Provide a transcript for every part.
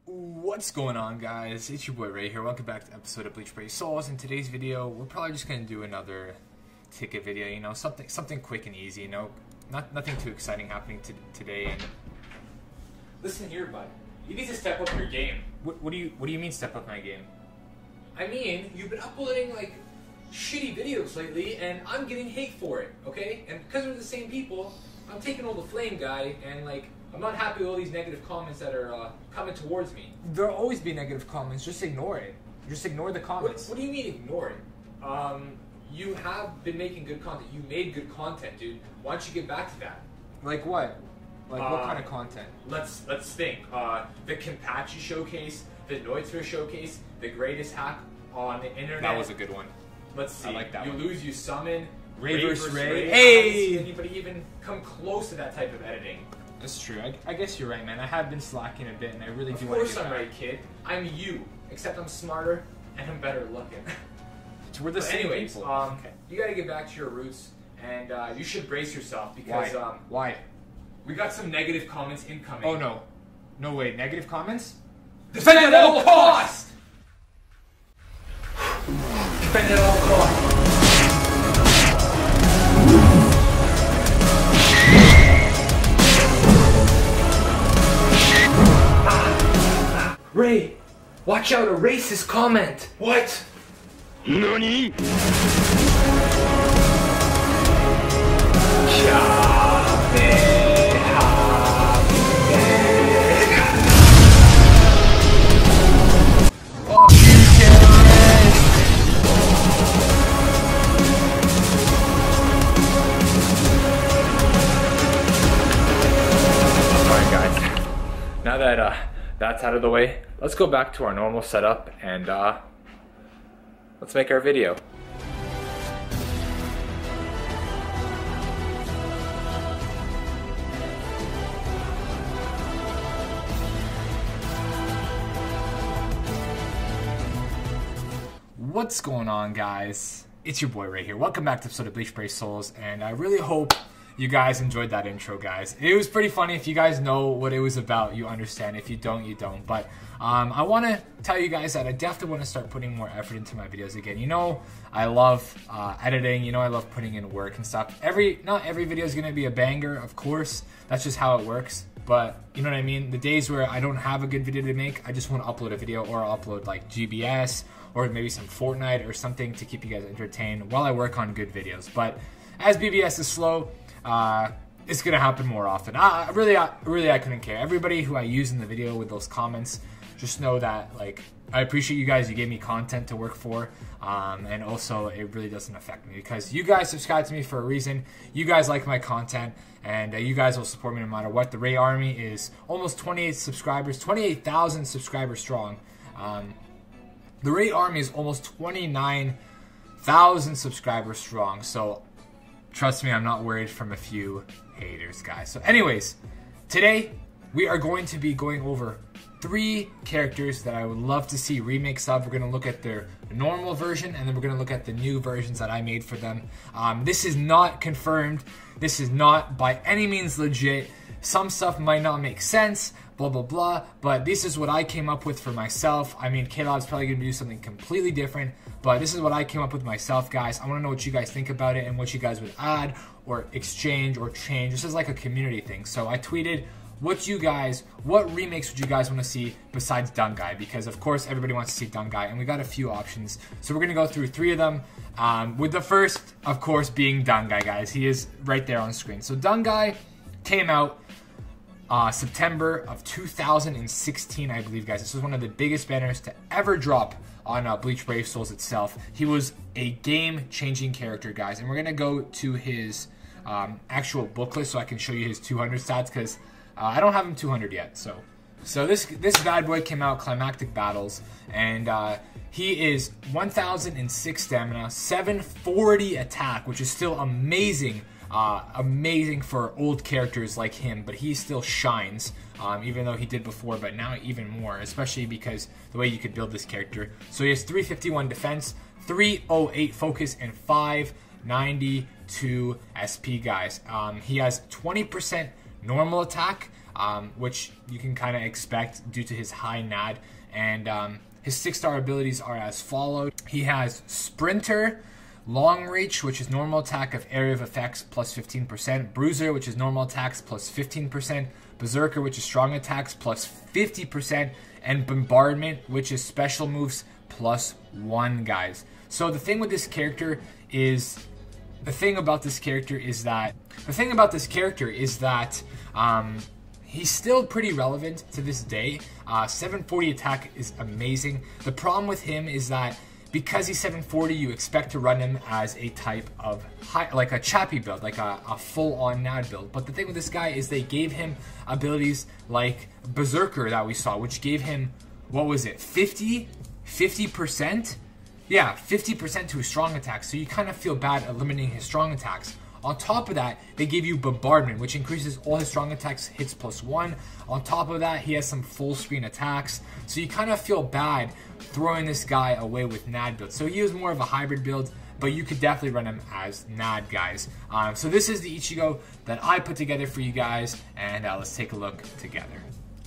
What's going on, guys? It's your boy Ray here. Welcome back to episode of Bleach Brave Souls. In today's video, we're probably just gonna do another ticket video. You know, something quick and easy. You know, nothing too exciting happening today. And listen here, bud. You need to step up your game. What do you mean step up my game? I mean, you've been uploading like shitty videos lately, and I'm getting hate for it. Okay? And because we're the same people, I'm taking all the flame, guy, and like. I'm not happy with all these negative comments that are coming towards me. There'll always be negative comments. Just ignore it. Just ignore the comments. What do you mean ignore it? You have been making good content. You made good content, dude. Why don't you get back to that? Like what? Like what kind of content? Let's think. The Kenpachi showcase, the Noitzfer showcase, the greatest hack on the internet. That was a good one. Let's see. I like that one. You lose, you summon. Ray vs. Ray. Hey! I haven't seen anybody even come close to that type of editing. That's true. I guess you're right, man. I have been slacking a bit, and I really do want to get Of course back. I'm right, kid. I'm you, except I'm smarter and I'm better looking. We're the same anyways, people. Okay. You gotta get back to your roots, and you should brace yourself because Why? We got some negative comments incoming. Oh no, no way. Negative comments? Defend at all cost. Defend at all cost. Ray, watch out, a racist comment. What? NANI?! Alright guys, now that that's out of the way, let's go back to our normal setup and let's make our video. What's going on, guys? It's your boy Ray here. Welcome back to episode of Bleach Brave Souls, and I really hope you guys enjoyed that intro, guys. It was pretty funny. If you guys know what it was about, you understand. If you don't, you don't. But I want to tell you guys that I definitely want to start putting more effort into my videos again. You know, I love editing. You know, I love putting in work and stuff. Not every video is going to be a banger, of course. That's just how it works. But, you know what I mean? The days where I don't have a good video to make, I just want to upload a video, or I'll upload like GBS or maybe some Fortnite or something to keep you guys entertained while I work on good videos. But as BBS is slow, it's gonna happen more often. Really, I couldn't care. Everybody who I use in the video with those comments, just know that like I appreciate you guys. You gave me content to work for, and also it really doesn't affect me because you guys subscribe to me for a reason. You guys like my content, and you guys will support me no matter what. The Ray Army is almost 28 subscribers, 28,000 subscribers strong. The Ray Army is almost 29,000 subscribers strong. So trust me, I'm not worried from a few haters, guys. So anyways, today we are going to be going over 3 characters that I would love to see remakes of. We're going to look at their normal version, and then we're going to look at the new versions that I made for them. This is not confirmed. This is not by any means legit. Some stuff might not make sense, blah, blah, blah, but this is what I came up with for myself. I mean, K-Lob's probably going to do something completely different, but this is what I came up with myself, guys. I want to know what you guys think about it and what you guys would add or exchange or change. This is like a community thing. So I tweeted, what remakes would you guys want to see besides DANGAI? Because of course everybody wants to see DANGAI, and we got a few options. So we're going to go through 3 of them, with the first, of course, being DANGAI, guys. He is right there on screen. So DANGAI came out September of 2016, I believe, guys. This was one of the biggest banners to ever drop on Bleach Brave Souls itself. He was a game-changing character, guys, and we're gonna go to his actual booklet so I can show you his 200 stats, because I don't have him 200 yet. So this bad boy came out climactic battles, and he is 1,006 stamina, 740 attack, which is still amazing. Amazing for old characters like him, but he still shines, even though he did before, but now even more, especially because the way you could build this character. So he has 351 defense, 308 focus, and 592 SP, guys. He has 20% normal attack, which you can kind of expect due to his high NAD. And his 6-star abilities are as followed. He has Sprinter, Long Reach, which is normal attack of area of effects plus 15%, Bruiser, which is normal attacks plus 15%, Berserker, which is strong attacks plus 50%, and Bombardment, which is special moves plus 1, guys. So the thing with this character is, the thing about this character is that he's still pretty relevant to this day. 740 attack is amazing. The problem with him is that because he's 740, you expect to run him as a type of like a chappy build, like a full-on NAD build. But the thing with this guy is they gave him abilities like Berserker that we saw, which gave him, what was it, 50%? Yeah, 50% to his strong attacks. So you kind of feel bad eliminating his strong attacks. On top of that, they gave you Bombardment, which increases all his strong attacks hits plus 1. On top of that, he has some full screen attacks. So you kind of feel bad throwing this guy away with NAD build. So he is more of a hybrid build, but you could definitely run him as NAD, guys. So this is the Ichigo that I put together for you guys, and let's take a look together.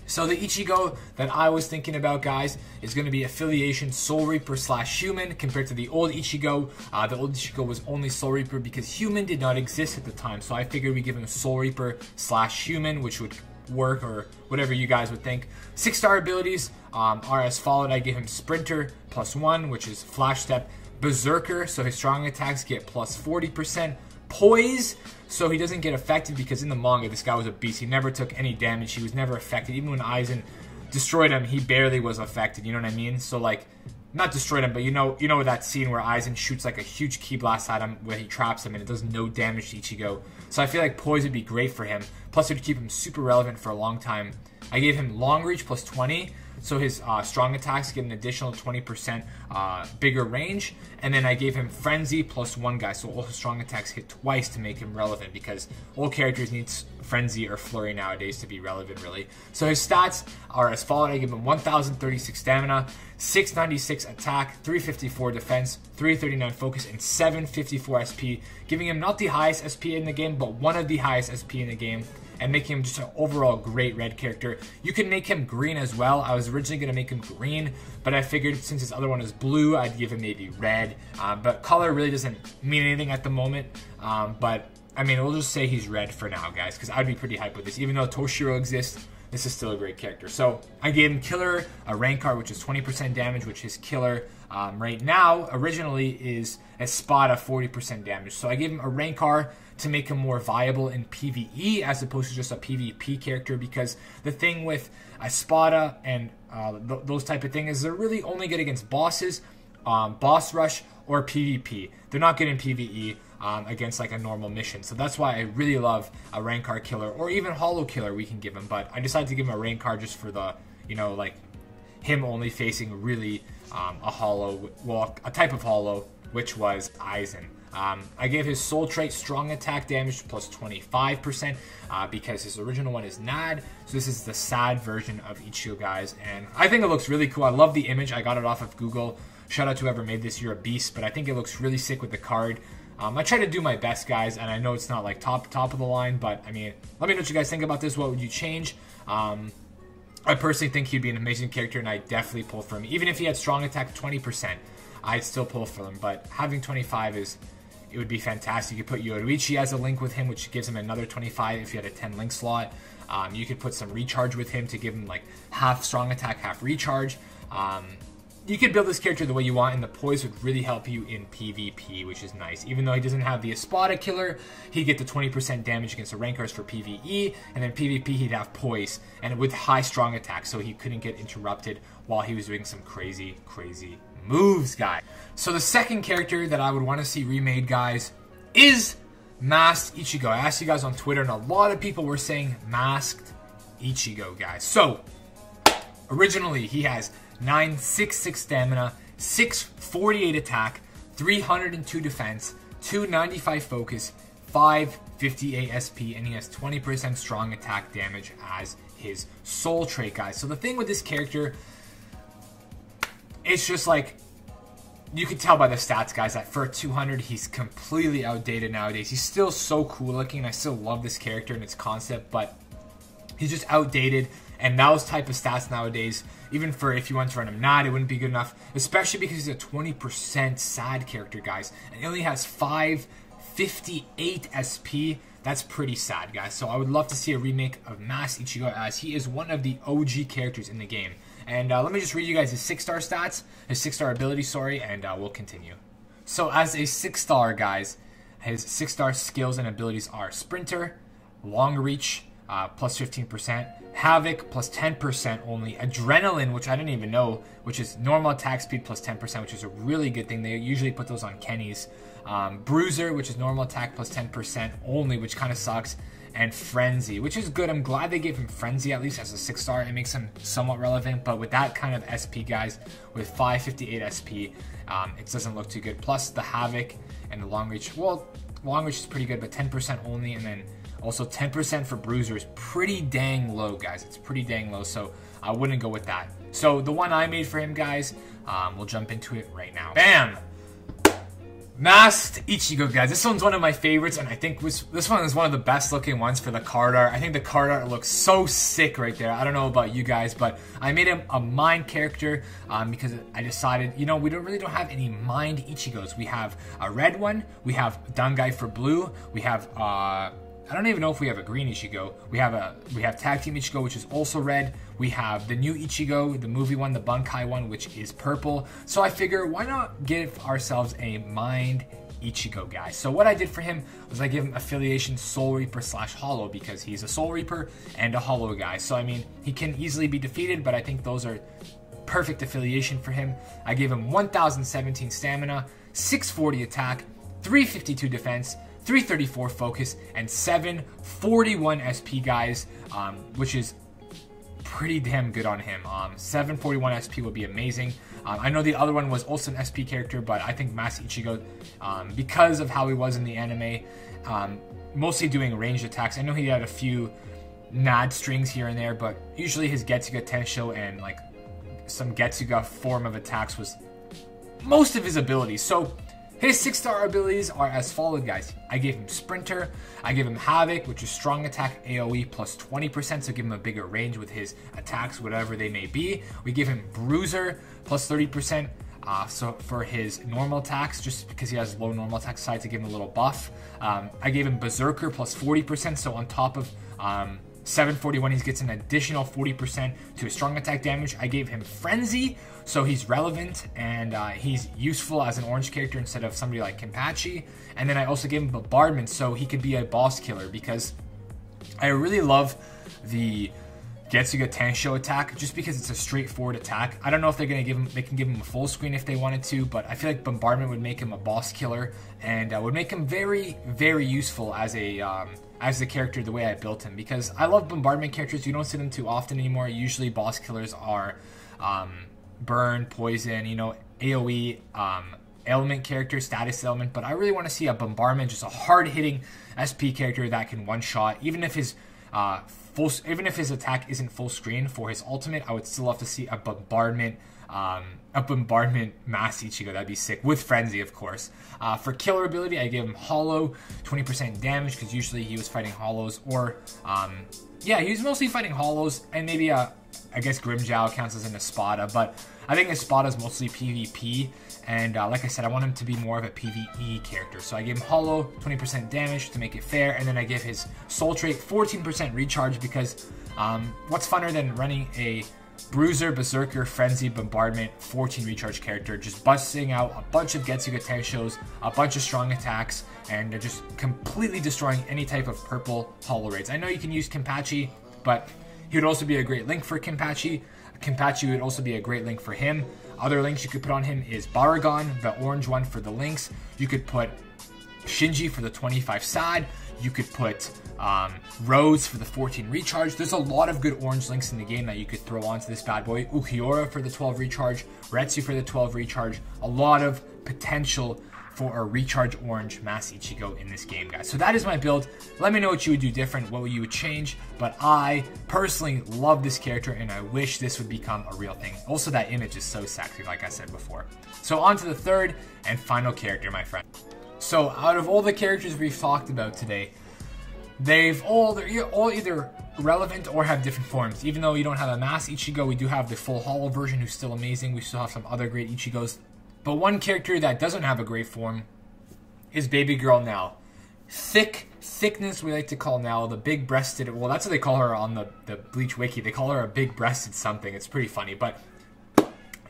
So the Ichigo that I was thinking about, guys, is going to be affiliation Soul Reaper / Human compared to the old Ichigo. The old Ichigo was only Soul Reaper because Human did not exist at the time. So I figured we give him Soul Reaper / Human, which would work, or whatever you guys would think. 6-star abilities are as followed. I give him Sprinter plus 1, which is Flash Step. Berserker, so his strong attacks get plus 40%. Poise, so he doesn't get affected because in the manga this guy was a beast. He never took any damage. He was never affected. Even when Aizen destroyed him, he barely was affected. You know what I mean? So like, not destroyed him, but you know that scene where Aizen shoots like a huge ki blast at him where he traps him and it does no damage to Ichigo. So I feel like Poise would be great for him. Plus it would keep him super relevant for a long time. I gave him Long Reach plus 20. So his strong attacks get an additional 20% bigger range. And then I gave him Frenzy plus 1, guys. So all his strong attacks hit twice to make him relevant, because all characters need Frenzy or Flurry nowadays to be relevant, really. So his stats are as followed. I give him 1,036 stamina, 696 attack, 354 defense, 339 focus, and 754 SP. Giving him not the highest SP in the game, but one of the highest SP in the game, and making him just an overall great red character. You can make him green as well. I was originally going to make him green, but I figured since his other one is blue, I'd give him maybe red. But color really doesn't mean anything at the moment. But, I mean, we'll just say he's red for now, guys, because I'd be pretty hyped with this. Even though Toshiro exists, this is still a great character. So, I gave him Killer, a rank card, which is 20% damage, which his Killer right now, originally, is Espada, 40% damage. So, I gave him a rank card to make him more viable in PvE as opposed to just a PvP character, because the thing with Espada and those type of things is they're really only good against bosses, boss rush, or PvP. They're not good in PvE against like a normal mission. So that's why I really love a rank card killer, or even hollow killer we can give him. But I decided to give him a rank card just for the, you know, like him only facing really a hollow, well, a type of hollow, which was Aizen. I gave his soul trait strong attack damage plus 25% because his original one is NAD. So this is the sad version of Ichigo, guys, and I think it looks really cool. I love the image. I got it off of Google. Shout out to whoever made this. You're a beast, but I think it looks really sick with the card. I try to do my best, guys, and I know it's not like top of the line, but I mean, let me know what you guys think about this. What would you change? I personally think he'd be an amazing character, and I definitely pull for him. Even if he had strong attack 20%, I'd still pull for him. But having 25 it would be fantastic. You could put Yoruichi as a link with him, which gives him another 25 if you had a 10 link slot. You could put some recharge with him to give him like half strong attack, half recharge. You could build this character the way you want, and the poise would really help you in PvP, which is nice. Even though he doesn't have the Espada killer, he'd get the 20% damage against the rankers for PvE, and then PvP he'd have poise, and with high strong attack, so he couldn't get interrupted while he was doing some crazy moves, guys. So the second character that I would want to see remade, guys, is Masked Ichigo. I asked you guys on Twitter, and a lot of people were saying Masked Ichigo, guys. So, originally, he has 966 stamina, 648 attack, 302 defense, 295 focus, 558 SP, and he has 20% strong attack damage as his soul trait, guys. So the thing with this character, it's just like, you can tell by the stats, guys, that for 200, he's completely outdated nowadays. He's still so cool looking, and I still love this character and its concept, but He's just outdated, and those type of stats nowadays, even for if you want to run him NAD, it wouldn't be good enough, especially because he's a 20% sad character, guys, and he only has 558 SP. That's pretty sad, guys. So I would love to see a remake of Masked Ichigo, as he is one of the OG characters in the game. And let me just read you guys his 6-star stats, his 6-star ability, sorry, and we'll continue. So as a 6-star, guys, his 6-star skills and abilities are Sprinter, Long Reach, plus 15%, Havoc, plus 10% only, Adrenaline, which I didn't even know, which is normal attack speed plus 10%, which is a really good thing. They usually put those on Kenny's. Bruiser, which is normal attack plus 10% only, which kind of sucks, and Frenzy, which is good. I'm glad they gave him Frenzy at least as a 6-star. It makes him somewhat relevant, but with that kind of SP, guys, with 558 SP, it doesn't look too good. Plus the Havoc and the Long Reach. Well, Long Reach is pretty good, but 10% only, and then also 10% for Bruiser is pretty dang low, guys. It's pretty dang low, so I wouldn't go with that. So the one I made for him, guys, we'll jump into it right now. Bam! Masked Ichigo, guys. This one's one of my favorites, and I think this one is one of the best looking ones for the card art. I think the card art looks so sick right there. I don't know about you guys, but I made him a mind character because I decided, you know, we really don't have any mind Ichigos. We have a red one, we have DANGAI for blue, we have I don't even know if we have a green Ichigo. We have Tag Team Ichigo, which is also red. We have the new Ichigo, the movie one, the Bunkai one, which is purple. So I figure, why not give ourselves a Mind Ichigo, guys? So what I did for him was I give him affiliation Soul Reaper / Hollow, because he's a Soul Reaper and a Hollow guy. So I mean, he can easily be defeated, but I think those are perfect affiliation for him. I gave him 1017 stamina, 640 attack, 352 defense, 334 focus, and 741 SP, guys, which is pretty damn good on him. 741 SP would be amazing. I know the other one was also an SP character, but I think Masked Ichigo, because of how he was in the anime, mostly doing ranged attacks. I know he had a few NAD strings here and there, but usually his Getsuga Tensho and like some Getsuga form of attacks was most of his abilities. So his 6-star abilities are as follows, guys. I gave him Sprinter, I gave him Havoc, which is strong attack AoE plus 20%, so give him a bigger range with his attacks, whatever they may be. We give him Bruiser, plus 30%, so for his normal attacks, just because he has low normal attack side, to give him a little buff. I gave him Berserker, plus 40%, so on top of 741, he gets an additional 40% to his strong attack damage. I gave him Frenzy, so he's relevant and he's useful as an orange character instead of somebody like Kenpachi. And then I also gave him Bombardment, so he could be a boss killer, because I really love the Getsuga Tensho attack, just because it's a straightforward attack. I don't know if they can give him a full screen if they wanted to, but I feel like Bombardment would make him a boss killer and would make him very, very useful as a as the character, the way I built him, because I love Bombardment characters. You don't see them too often anymore. Usually boss killers are burn, poison, you know, AoE, element character, status element, but I really want to see a Bombardment, just a hard-hitting SP character that can one-shot. Even if his attack isn't full screen for his ultimate, I would still love to see a Bombardment Masked Ichigo. That'd be sick, with Frenzy, of course. For killer ability, I gave him Hollow, 20% damage, because usually he was fighting Hollows, or yeah, he was mostly fighting Hollows, and maybe I guess Grimmjow counts as an Espada, but I think Espada is mostly PvP, and like I said, I want him to be more of a PvE character. So I gave him Hollow, 20% damage to make it fair, and then I gave his Soul Trait 14% recharge, because what's funner than running a Bruiser, Berserker, Frenzy, Bombardment, 14 recharge character, just busting out a bunch of Getsuga Tenshos, a bunch of strong attacks, and they're just completely destroying any type of purple Hollow raids. I know you can use Kenpachi, but he would also be a great link for Kenpachi. Kenpachi would also be a great link for him. Other links you could put on him is Baragon, the orange one for the links. You could put Shinji for the 25 sad. You could put Rose for the 14 recharge. There's a lot of good orange links in the game that you could throw onto this bad boy. Ukiura for the 12 recharge. Retsu for the 12 recharge. A lot of potential for a recharge orange Masked Ichigo in this game, guys. So that is my build. Let me know what you would do different, what you would change. But I personally love this character, and I wish this would become a real thing. Also, that image is so sexy, like I said before. So on to the third and final character, my friend. So out of all the characters we've talked about today, they're all either relevant or have different forms. Even though you don't have a mass Ichigo, we do have the full holo version who's still amazing. We still have some other great Ichigos. But one character that doesn't have a great form is baby girl Nell. Thickness, we like to call Nell, the big-breasted, well, that's what they call her on the Bleach wiki. They call her a big-breasted something. It's pretty funny. But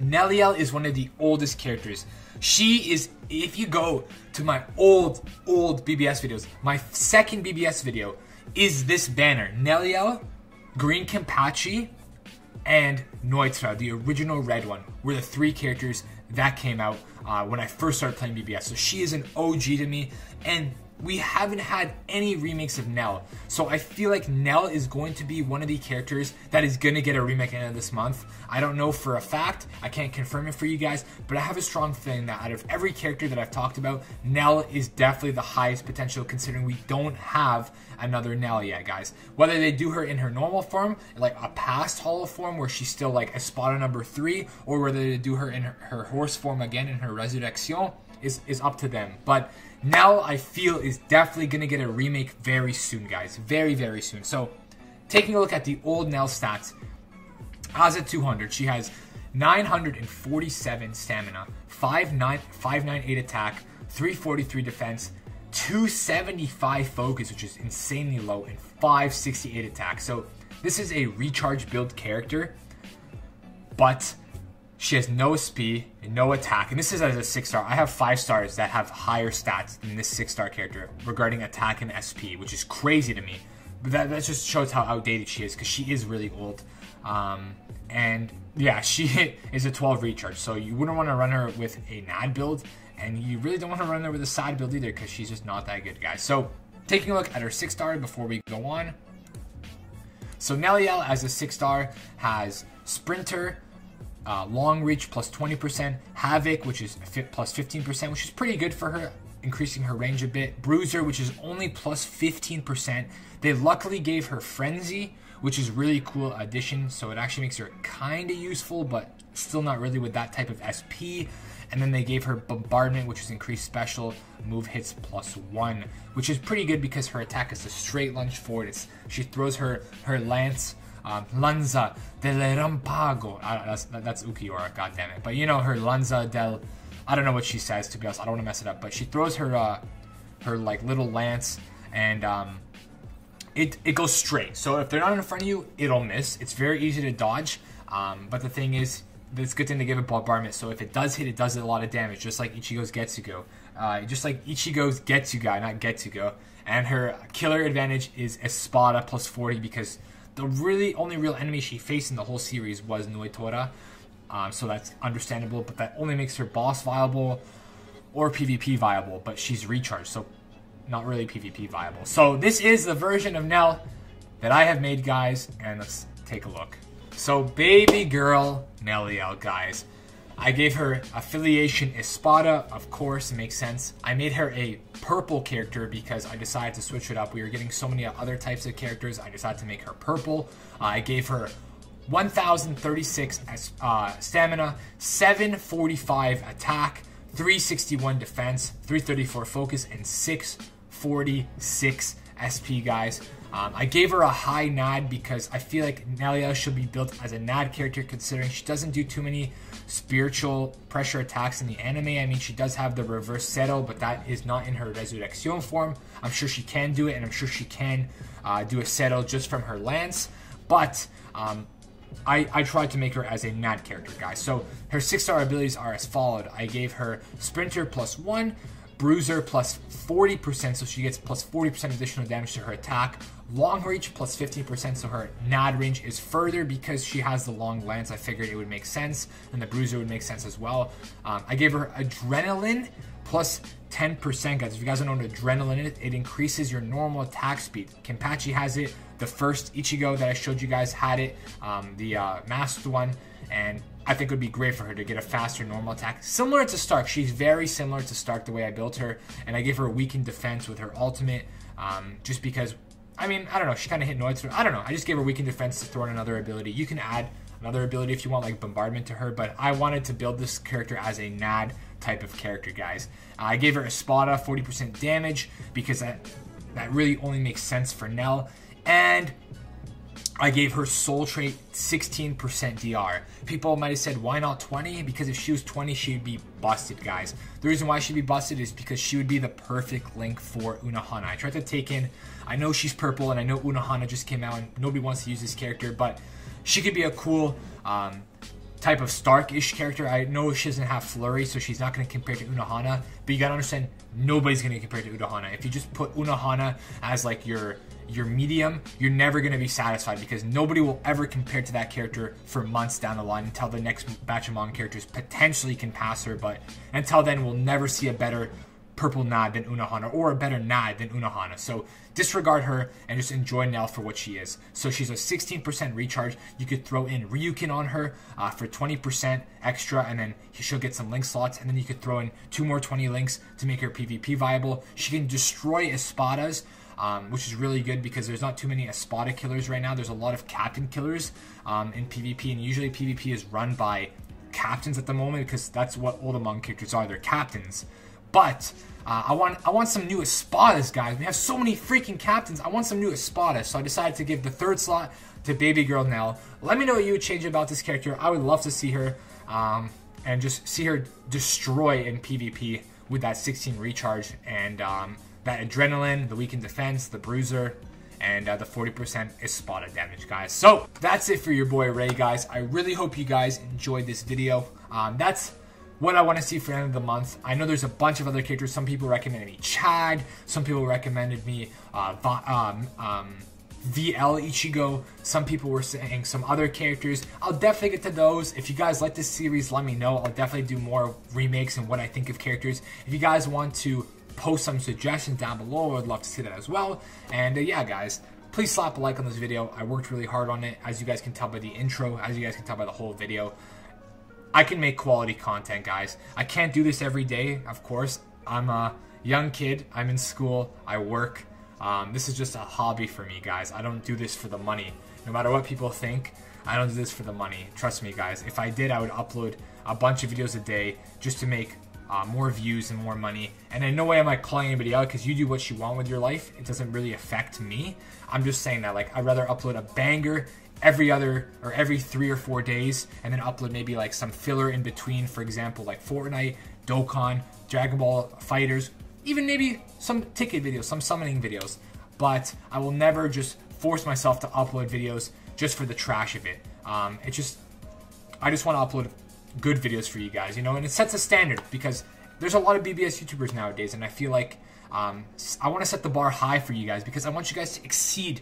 NELLIEL is one of the oldest characters. She is, if you go to my old BBS videos, my second BBS video is this banner. NELLIEL, Green Kenpachi, and Noitra, the original red one, were the 3 characters that came out when I first started playing BBS. So she is an OG to me, and we haven't had any remakes of Nell. So I feel like Nell is going to be one of the characters that is going to get a remake at the end of this month. I don't know for a fact. I can't confirm it for you guys, but I have a strong feeling that out of every character that I've talked about, Nell is definitely the highest potential, considering we don't have another Nell yet, guys. Whether they do her in her normal form, like a past holo form where she's still like Espada number 3, or whether they do her in her horse form again in her Resurrection is up to them. But Nell, I feel, is definitely going to get a remake very soon, guys. Very, very soon. So, taking a look at the old Nell stats. As at 200, she has 947 stamina, 598 attack, 343 defense, 275 focus, which is insanely low, and 568 attack. So, this is a recharge build character, but she has no SP and no attack. And this is as a 6-star. I have 5 stars that have higher stats than this 6-star character regarding attack and SP, which is crazy to me. But that just shows how outdated she is, because she is really old. And yeah, she is a 12 recharge. So you wouldn't want to run her with a NAD build. And you really don't want to run her with a side build either, because she's just not that good, guys. So taking a look at her 6-star before we go on. So NELLIEL as a 6-star has Sprinter, long reach plus 20%, Havoc, which is plus 15%, which is pretty good for her, increasing her range a bit. Bruiser, which is only plus 15%. They luckily gave her Frenzy, which is really cool addition, so it actually makes her kind of useful, but still not really with that type of SP. And then they gave her Bombardment, which is increased special, move hits plus 1, which is pretty good because her attack is a straight lunge forward. She throws her lance, Lanza del Rampago. That's Ukiura, goddammit. But you know, her Lanza del... I don't know what she says, to be honest. I don't want to mess it up. But she throws her like little lance, and it goes straight. So if they're not in front of you, it'll miss. It's very easy to dodge. But the thing is, it's a good thing to give it Bombardment. So if it does hit, it does a lot of damage, just like Ichigo's Getsugo. Just like Ichigo's Getsugai, not Getsugo. And her killer advantage is Espada plus 40, because the really only real enemy she faced in the whole series was Noitora. So that's understandable, but that only makes her boss viable or PvP viable, but she's recharged, so not really PvP viable. So this is the version of Nell that I have made, guys, and let's take a look. So baby girl NELLIEL, guys. I gave her affiliation Espada, of course, it makes sense. I made her a purple character because I decided to switch it up. We were getting so many other types of characters, I decided to make her purple. I gave her 1036 stamina, 745 attack, 361 defense, 334 focus, and 646 SP, guys. I gave her a high NAD because I feel like NELLIEL should be built as a NAD character, considering she doesn't do too many spiritual pressure attacks in the anime. I mean, she does have the reverse Zero, but that is not in her Resurrection form. I'm sure she can do it, and I'm sure she can do a Zero just from her lance. But I tried to make her as a NAD character, guys. So her 6-star abilities are as followed. I gave her Sprinter plus 1, Bruiser plus 40%, so she gets plus 40% additional damage to her attack. Long reach plus 15%, so her NAD range is further because she has the long lance. I figured it would make sense, and the Bruiser would make sense as well. I gave her Adrenaline plus 10%, guys. If you guys don't know what Adrenaline is, it increases your normal attack speed. Kenpachi has it. The first Ichigo that I showed you guys had it, the masked one, and I think it would be great for her to get a faster normal attack. Similar to Stark. She's very similar to Stark the way I built her, and I gave her a weakened defense with her ultimate, just because, I mean, I don't know, she kind of hit Noids. I don't know, I just gave her weakened defense to throw in another ability. You can add another ability if you want, like Bombardment to her, but I wanted to build this character as a NAD type of character, guys. I gave her Espada, 40% damage, because that really only makes sense for Nell. And I gave her soul trait 16% DR. People might have said, why not 20? Because if she was 20, she would be busted, guys. The reason why she'd be busted is because she would be the perfect link for Unohana. I tried to take in, I know she's purple, and I know Unohana just came out, and nobody wants to use this character, but she could be a cool type of Stark-ish character. I know she doesn't have flurry, so she's not going to compare to Unohana, but you got to understand, nobody's going to compare to Unohana. If you just put Unohana as like your medium, you're never going to be satisfied because nobody will ever compare to that character for months down the line until the next batch of manga characters potentially can pass her, but until then we'll never see a better purple Nad than Unohana or a better Nad than Unohana. So disregard her and just enjoy Nell for what she is. So she's a 16% recharge. You could throw in Ryukin on her for 20% extra, and then she'll get some link slots, and then you could throw in 2 more 20 links to make her PvP viable. She can destroy Espadas, which is really good because there's not too many Espada killers right now. There's a lot of captain killers in PvP, and usually PvP is run by captains at the moment because that's what all the manga characters are. They're captains. But I want some new Espadas, guys. We have so many freaking captains. I want some new Espadas, so I decided to give the 3rd slot to baby girl Nell. Let me know what you would change about this character. I would love to see her and just see her destroy in PvP with that 16 recharge and that adrenaline, the weakened defense, the bruiser, and the 40% Espada damage, guys. So that's it for your boy Ray, guys. I really hope you guys enjoyed this video. That's what I want to see for the end of the month. I know there's a bunch of other characters. Some people recommended me Chad. Some people recommended me VL Ichigo. Some people were saying some other characters. I'll definitely get to those. If you guys like this series, let me know. I'll definitely do more remakes and what I think of characters. If you guys want to post some suggestions down below, I'd love to see that as well. And yeah, guys, please slap a like on this video. I worked really hard on it, as you guys can tell by the intro, as you guys can tell by the whole video. I can make quality content, guys. I can't do this every day, of course. I'm a young kid. I'm in school. I work. This is just a hobby for me, guys. I don't do this for the money. No matter what people think, I don't do this for the money. Trust me, guys. If I did, I would upload a bunch of videos a day just to make more views and more money. And in no way am I calling anybody out, because you do what you want with your life. It doesn't really affect me. I'm just saying that, like, I'd rather upload a banger every 3 or 4 days, and then upload maybe like some filler in between, for example, like Fortnite, Dokkan, Dragon Ball Fighters, even maybe some ticket videos, some summoning videos. But I will never just force myself to upload videos just for the trash of it. I just want to upload good videos for you guys, you know, and it sets a standard because there's a lot of BBS YouTubers nowadays, and I feel like I want to set the bar high for you guys because I want you guys to exceed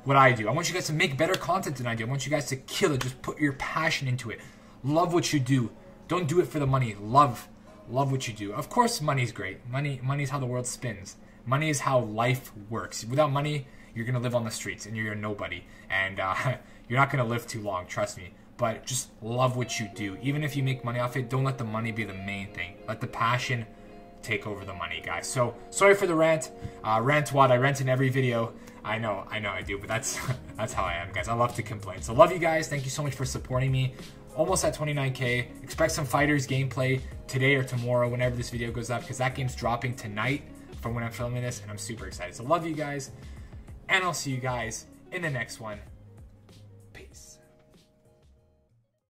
what I do. I want you guys to make better content than I do. I want you guys to kill it. Just put your passion into it. Love what you do. Don't do it for the money. Love what you do. Of course, money's great. Money's how the world spins. Money is how life works. Without money, you're gonna live on the streets and you're a nobody. And you're not gonna live too long. Trust me. But just love what you do. Even if you make money off it, don't let the money be the main thing. Let the passion take over the money, guys. So sorry for the rant. Rawaad. I rant in every video. I know I do, but that's how I am, guys. I love to complain. So love you guys. Thank you so much for supporting me. Almost at 29K. Expect some Fighters gameplay today or tomorrow, whenever this video goes up, because that game's dropping tonight from when I'm filming this, and I'm super excited. So love you guys, and I'll see you guys in the next one.